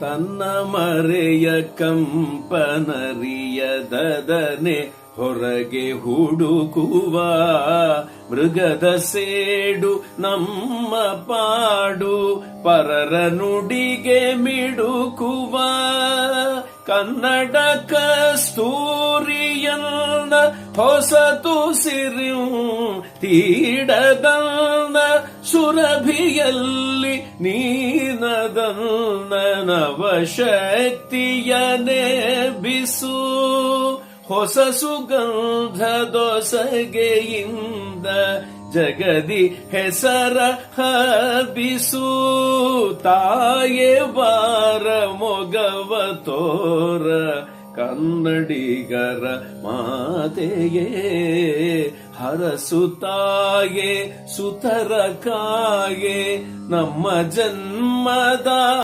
ತನ್ನ ಮರೆಯ ಕಂಪನರಿಯದನೆ ಹೊರಗೆ ಹುಡುಕುವ ಮೃಗದ ಸೇಡು ನಮ್ಮ ಪಾಡು ಪರರ ನುಡಿಗೆ ಮಿಡುಕುವ ಕನ್ನಡ ಕಸ್ತೂರಿಯನ್ನ ಹೊಸತು ಸಿರಿಯು ತೀಡದನ್ನ ಸುರಭಿಯಲ್ಲಿ ನೀನದನ್ನ ನವಶಕ್ತಿಯನೇ ಬಿಸು ಹೊಸ ಸುಗಂಧದೊಸಗೆಯಿಂದ ಜಗದಿ ಹೆಸರ ಹಬಿಸು ತಾಯೇ ಬಾರ ಮೊಗವ ತೋರ ಕನ್ನಡಿಗರ ಮಾತೆಯೇ ಹರಸುತ್ತಾಯೇ ಸುತರ ಕಾಯೇ ನಮ್ಮ ಜನ್ಮದ